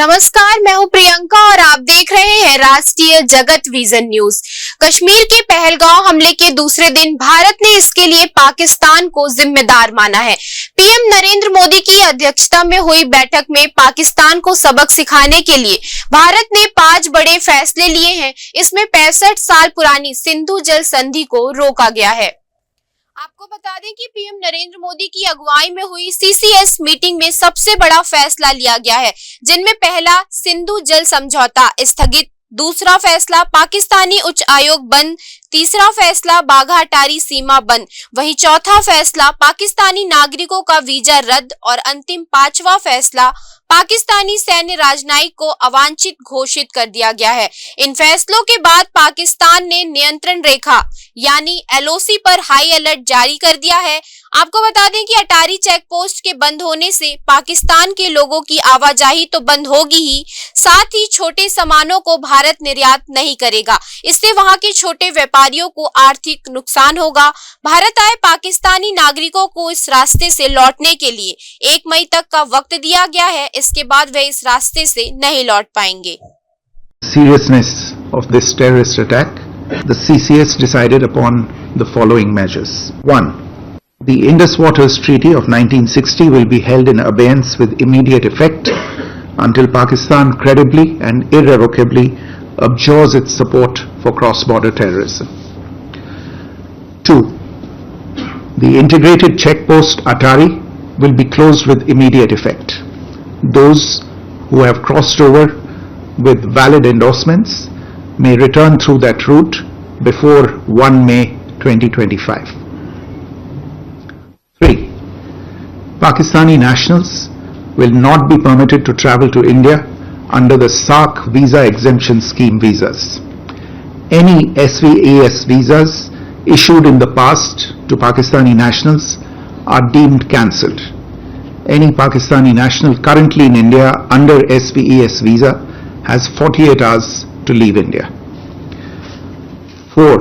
नमस्कार, मैं हूं प्रियंका और आप देख रहे हैं राष्ट्रीय जगत विजन न्यूज। कश्मीर के पहलगांव हमले के दूसरे दिन भारत ने इसके लिए पाकिस्तान को जिम्मेदार माना है। पीएम नरेंद्र मोदी की अध्यक्षता में हुई बैठक में पाकिस्तान को सबक सिखाने के लिए भारत ने 5 बड़े फैसले लिए हैं। इसमें 65 साल पुरानी सिंधु जल संधि को रोका गया है। आपको बता दें कि पीएम नरेंद्र मोदी की अगुवाई में हुई सीसीएस मीटिंग में सबसे बड़ा फैसला लिया गया है, जिनमें पहला सिंधु जल समझौता स्थगित, दूसरा फैसला पाकिस्तानी उच्च आयोग बंद, तीसरा फैसला बाघा अटारी सीमा बंद, वहीं चौथा फैसला पाकिस्तानी नागरिकों का वीजा रद्द और अंतिम 5वां फैसला पाकिस्तानी सैन्य राजनयिक को अवांछित घोषित कर दिया गया है। इन फैसलों के बाद पाकिस्तान ने नियंत्रण रेखा यानी एलओसी पर हाई अलर्ट जारी कर दिया है। आपको बता दें कि अटारी चेक पोस्ट के बंद होने से पाकिस्तान के लोगों की आवाजाही तो बंद होगी ही, साथ ही छोटे सामानों को भारत निर्यात नहीं करेगा। इससे वहां के छोटे व्यापारियों को आर्थिक नुकसान होगा। भारत आए पाकिस्तानी नागरिकों को इस रास्ते से लौटने के लिए 1 मई तक का वक्त दिया गया है। इसके बाद वे इस रास्ते से नहीं लौट पाएंगे। Seriousness of this terrorist attack, the CCS decided upon the following measures. 1. The Indus Waters Treaty of 1960 will be held in abeyance with immediate effect until Pakistan credibly and irrevocably abjures its support for cross-border terrorism. 2. The integrated checkpost Atari will be closed with immediate effect. Those who have crossed over with valid endorsements may return through that route before 1 May 2025. 3. Pakistani nationals will not be permitted to travel to India under the SAARC visa exemption scheme visas. Any SVAS visas issued in the past to Pakistani nationals are deemed cancelled. Any Pakistani national currently in India under SVAS visa has 48 hours to leave India. 4.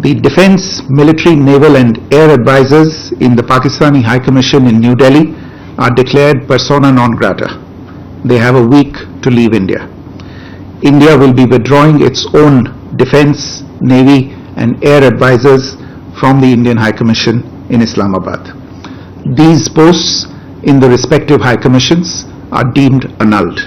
The Defence, Military, Naval and Air Advisors in the Pakistani High Commission in New Delhi are declared persona non grata. They have a week to leave India. India will be withdrawing its own Defence, Navy and Air Advisors from the Indian High Commission in Islamabad. These posts in the respective High Commissions are deemed annulled.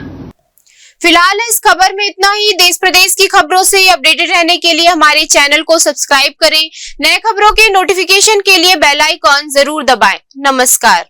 फिलहाल इस खबर में इतना ही। देश प्रदेश की खबरों से updated रहने के लिए हमारे चैनल को सब्सक्राइब करें। नए खबरों के नोटिफिकेशन के लिए बेल आइकॉन जरूर दबाएं। नमस्कार।